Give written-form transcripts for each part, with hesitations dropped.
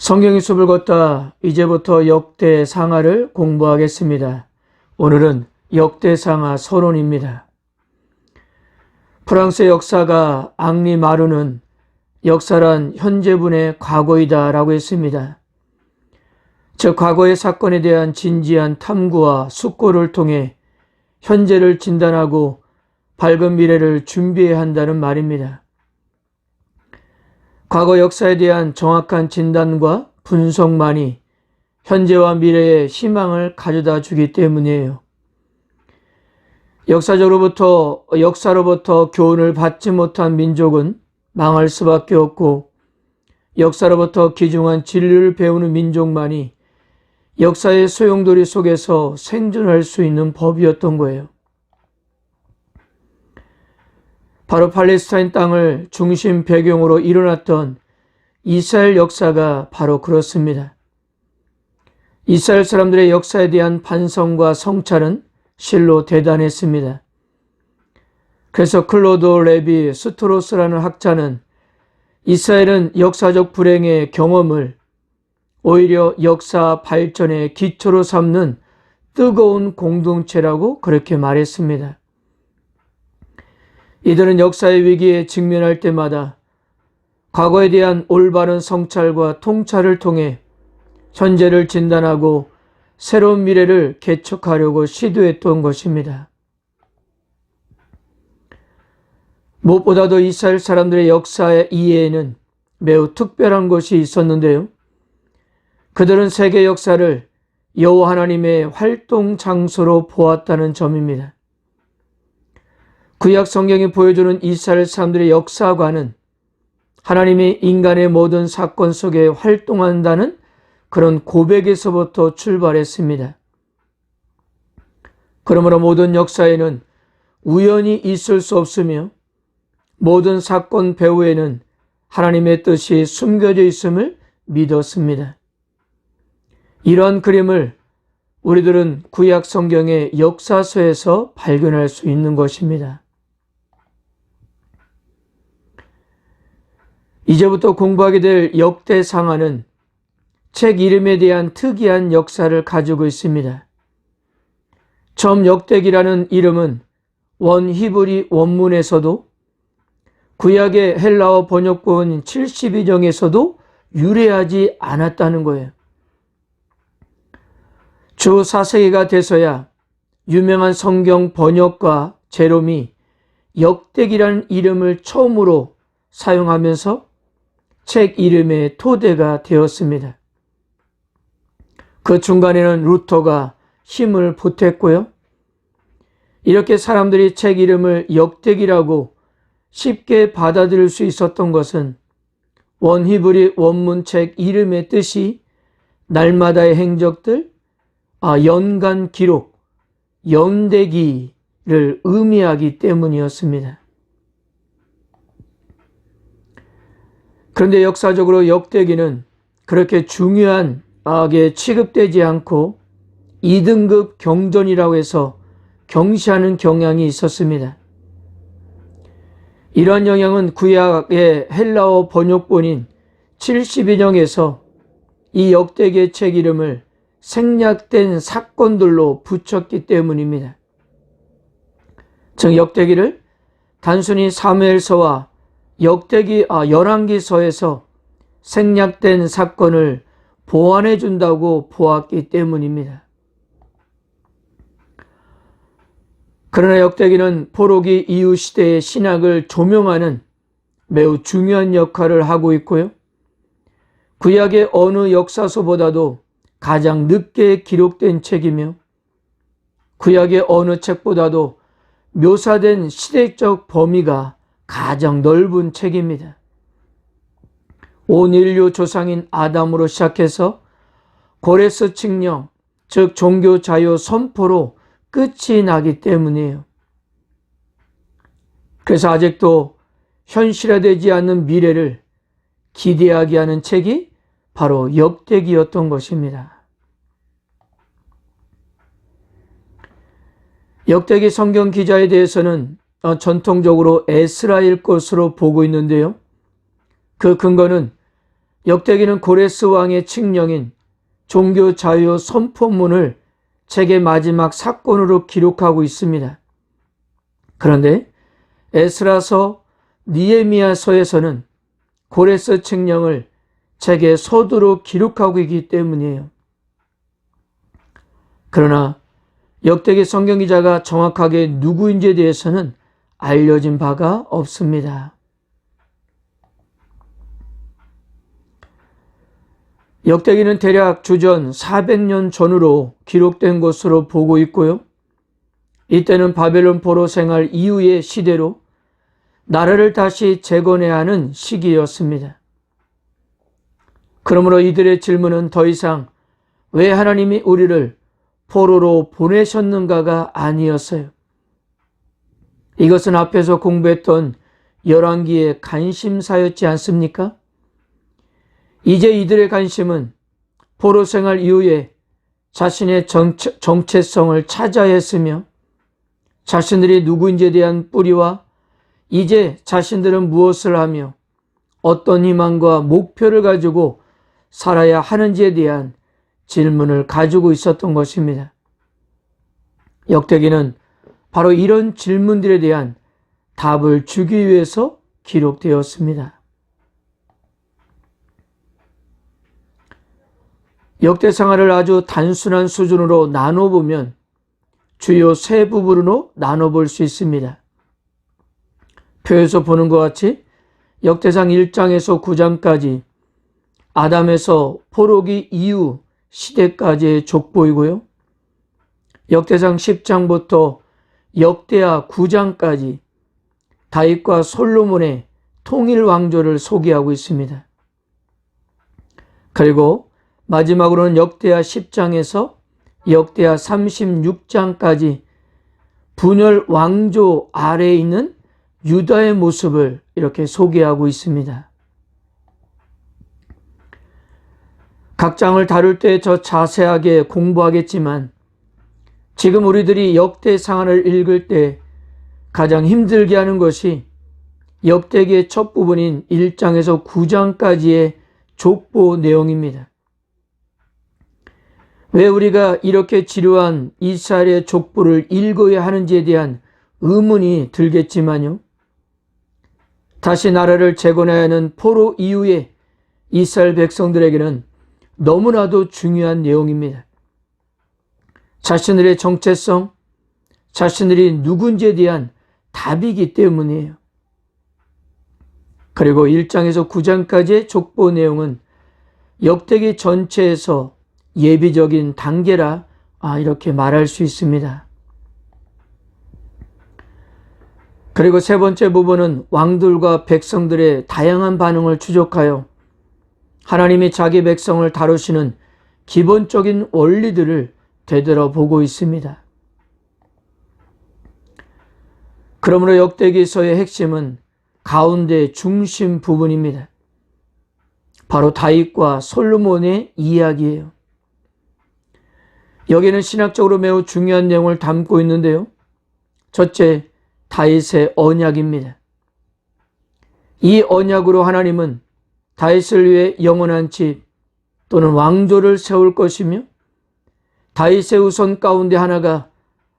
성경의 숲을 걷다 이제부터 역대상하를 공부하겠습니다. 오늘은 역대상하 서론입니다. 프랑스의 역사가 앙리 마루는 역사란 현재분의 과거이다 라고 했습니다. 즉 과거의 사건에 대한 진지한 탐구와 숙고를 통해 현재를 진단하고 밝은 미래를 준비해야 한다는 말입니다. 과거 역사에 대한 정확한 진단과 분석만이 현재와 미래의 희망을 가져다 주기 때문이에요. 역사로부터 교훈을 받지 못한 민족은 망할 수밖에 없고, 역사로부터 귀중한 진리를 배우는 민족만이 역사의 소용돌이 속에서 생존할 수 있는 법이었던 거예요. 바로 팔레스타인 땅을 중심 배경으로 일어났던 이스라엘 역사가 바로 그렇습니다. 이스라엘 사람들의 역사에 대한 반성과 성찰은 실로 대단했습니다. 그래서 클로드 레비 스트로스라는 학자는 이스라엘은 역사적 불행의 경험을 오히려 역사 발전의 기초로 삼는 뜨거운 공동체라고 그렇게 말했습니다. 이들은 역사의 위기에 직면할 때마다 과거에 대한 올바른 성찰과 통찰을 통해 현재를 진단하고 새로운 미래를 개척하려고 시도했던 것입니다. 무엇보다도 이스라엘 사람들의 역사의 이해에는 매우 특별한 것이 있었는데요. 그들은 세계 역사를 여호와 하나님의 활동 장소로 보았다는 점입니다. 구약 성경이 보여주는 이스라엘 사람들의 역사관은 하나님이 인간의 모든 사건 속에 활동한다는 그런 고백에서부터 출발했습니다. 그러므로 모든 역사에는 우연이 있을 수 없으며 모든 사건 배후에는 하나님의 뜻이 숨겨져 있음을 믿었습니다. 이러한 그림을 우리들은 구약 성경의 역사서에서 발견할 수 있는 것입니다. 이제부터 공부하게 될 역대상하는 책 이름에 대한 특이한 역사를 가지고 있습니다. 처음 역대기라는 이름은 원히브리 원문에서도 구약의 헬라어 번역본 72정에서도 유래하지 않았다는 거예요. 주 4세기가 돼서야 유명한 성경 번역가 제롬이 역대기라는 이름을 처음으로 사용하면서 책 이름의 토대가 되었습니다. 그 중간에는 루터가 힘을 보탰고요. 이렇게 사람들이 책 이름을 역대기라고 쉽게 받아들일 수 있었던 것은 원히브리 원문 책 이름의 뜻이 날마다의 행적들, 연간 기록, 연대기를 의미하기 때문이었습니다. 그런데 역사적으로 역대기는 그렇게 중요하게 취급되지 않고 2등급 경전이라고 해서 경시하는 경향이 있었습니다. 이러한 영향은 구약의 헬라어 번역본인 72정에서 이 역대기의 책 이름을 생략된 사건들로 붙였기 때문입니다. 즉 역대기를 단순히 사무엘서와 열왕기서에서 생략된 사건을 보완해 준다고 보았기 때문입니다. 그러나 역대기는 포로기 이후 시대의 신학을 조명하는 매우 중요한 역할을 하고 있고요. 구약의 어느 역사서보다도 가장 늦게 기록된 책이며 구약의 어느 책보다도 묘사된 시대적 범위가 가장 넓은 책입니다. 온 인류 조상인 아담으로 시작해서 고레스 칙령, 즉 종교 자유 선포로 끝이 나기 때문이에요. 그래서 아직도 현실화되지 않는 미래를 기대하게 하는 책이 바로 역대기였던 것입니다. 역대기 성경 기자에 대해서는 전통적으로 에스라일 것으로 보고 있는데요. 그 근거는 역대기는 고레스 왕의 칙령인 종교 자유 선포문을 책의 마지막 사건으로 기록하고 있습니다. 그런데 에스라서, 니에미야서에서는 고레스 칙령을 책의 서두로 기록하고 있기 때문이에요. 그러나 역대기 성경 기자가 정확하게 누구인지에 대해서는 알려진 바가 없습니다. 역대기는 대략 주전 400년 전으로 기록된 것으로 보고 있고요. 이때는 바벨론 포로 생활 이후의 시대로 나라를 다시 재건해야 하는 시기였습니다. 그러므로 이들의 질문은 더 이상 왜 하나님이 우리를 포로로 보내셨는가가 아니었어요. 이것은 앞에서 공부했던 열왕기의 관심사였지 않습니까? 이제 이들의 관심은 포로 생활 이후에 자신의 정체성을 찾아야 했으며 자신들이 누구인지에 대한 뿌리와 이제 자신들은 무엇을 하며 어떤 희망과 목표를 가지고 살아야 하는지에 대한 질문을 가지고 있었던 것입니다. 역대기는 바로 이런 질문들에 대한 답을 주기 위해서 기록되었습니다. 역대상을 아주 단순한 수준으로 나눠보면 주요 세 부분으로 나눠볼 수 있습니다. 표에서 보는 것 같이 역대상 1장에서 9장까지 아담에서 포로기 이후 시대까지의 족보이고요. 역대상 10장부터 역대하 9장까지 다윗과 솔로몬의 통일 왕조를 소개하고 있습니다. 그리고 마지막으로는 역대하 10장에서 역대하 36장까지 분열 왕조 아래에 있는 유다의 모습을 이렇게 소개하고 있습니다. 각 장을 다룰 때 더 자세하게 공부하겠지만 지금 우리들이 역대상하를 읽을 때 가장 힘들게 하는 것이 역대기의 첫 부분인 1장에서 9장까지의 족보 내용입니다. 왜 우리가 이렇게 지루한 이스라엘의 족보를 읽어야 하는지에 대한 의문이 들겠지만요. 다시 나라를 재건해야 하는 포로 이후에 이스라엘 백성들에게는 너무나도 중요한 내용입니다. 자신들의 정체성, 자신들이 누군지에 대한 답이기 때문이에요. 그리고 1장에서 9장까지의 족보 내용은 역대기 전체에서 예비적인 단계라 이렇게 말할 수 있습니다. 그리고 세 번째 부분은 왕들과 백성들의 다양한 반응을 추적하여 하나님이 자기 백성을 다루시는 기본적인 원리들을 되돌아보고 있습니다. 그러므로 역대기서의 핵심은 가운데 중심 부분입니다. 바로 다윗과 솔로몬의 이야기예요. 여기는 신학적으로 매우 중요한 내용을 담고 있는데요. 첫째, 다윗의 언약입니다. 이 언약으로 하나님은 다윗을 위해 영원한 집 또는 왕조를 세울 것이며 다윗의 후손 가운데 하나가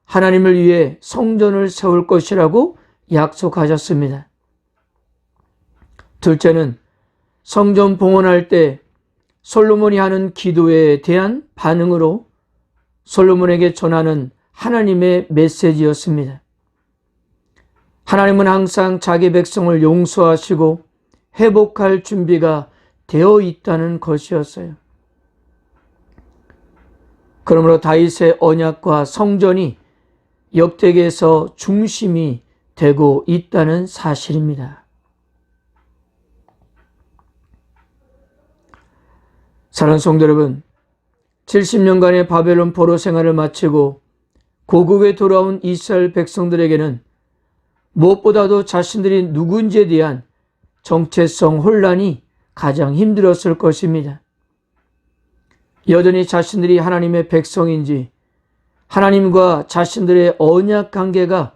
하나님을 위해 성전을 세울 것이라고 약속하셨습니다. 둘째는 성전 봉헌할 때 솔로몬이 하는 기도에 대한 반응으로 솔로몬에게 전하는 하나님의 메시지였습니다. 하나님은 항상 자기 백성을 용서하시고 회복할 준비가 되어 있다는 것이었어요. 그러므로 다윗의 언약과 성전이 역대기에서 중심이 되고 있다는 사실입니다. 사랑하는 성도 여러분, 70년간의 바벨론 포로 생활을 마치고 고국에 돌아온 이스라엘 백성들에게는 무엇보다도 자신들이 누군지에 대한 정체성 혼란이 가장 힘들었을 것입니다. 여전히 자신들이 하나님의 백성인지 하나님과 자신들의 언약 관계가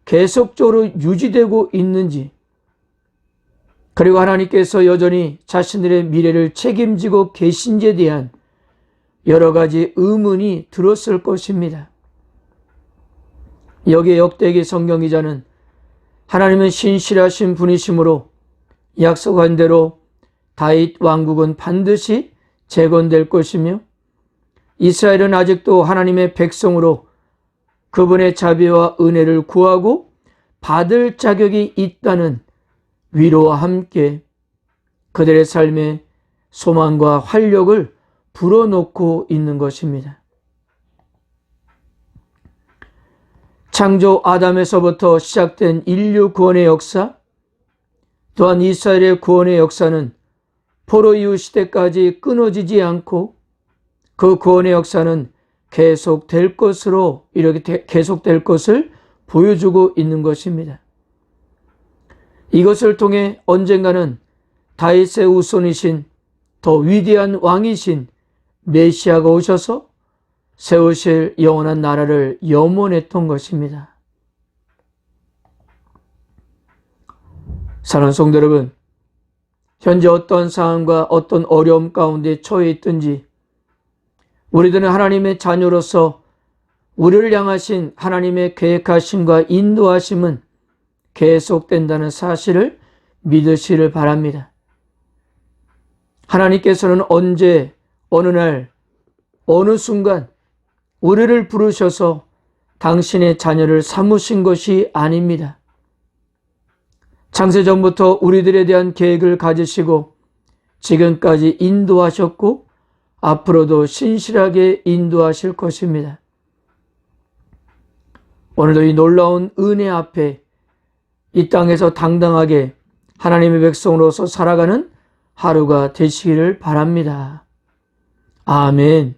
계속적으로 유지되고 있는지 그리고 하나님께서 여전히 자신들의 미래를 책임지고 계신지에 대한 여러 가지 의문이 들었을 것입니다. 여기에 역대기 성경기자는 하나님은 신실하신 분이시므로 약속한 대로 다윗 왕국은 반드시 재건될 것이며 이스라엘은 아직도 하나님의 백성으로 그분의 자비와 은혜를 구하고 받을 자격이 있다는 위로와 함께 그들의 삶에 소망과 활력을 불어넣고 있는 것입니다. 창조 아담에서부터 시작된 인류 구원의 역사, 또한 이스라엘의 구원의 역사는 포로 이후 시대까지 끊어지지 않고 그 구원의 역사는 계속될 것으로 이렇게 계속될 것을 보여주고 있는 것입니다. 이것을 통해 언젠가는 다윗의 후손이신 더 위대한 왕이신 메시아가 오셔서 세우실 영원한 나라를 염원했던 것입니다. 사랑하는 성도 여러분, 현재 어떤 상황과 어떤 어려움 가운데 처해 있든지 우리들은 하나님의 자녀로서 우리를 향하신 하나님의 계획하심과 인도하심은 계속된다는 사실을 믿으시길 바랍니다. 하나님께서는 언제, 어느 날, 어느 순간 우리를 부르셔서 당신의 자녀를 삼으신 것이 아닙니다. 창세전부터 우리들에 대한 계획을 가지시고 지금까지 인도하셨고 앞으로도 신실하게 인도하실 것입니다. 오늘도 이 놀라운 은혜 앞에 이 땅에서 당당하게 하나님의 백성으로서 살아가는 하루가 되시기를 바랍니다. 아멘.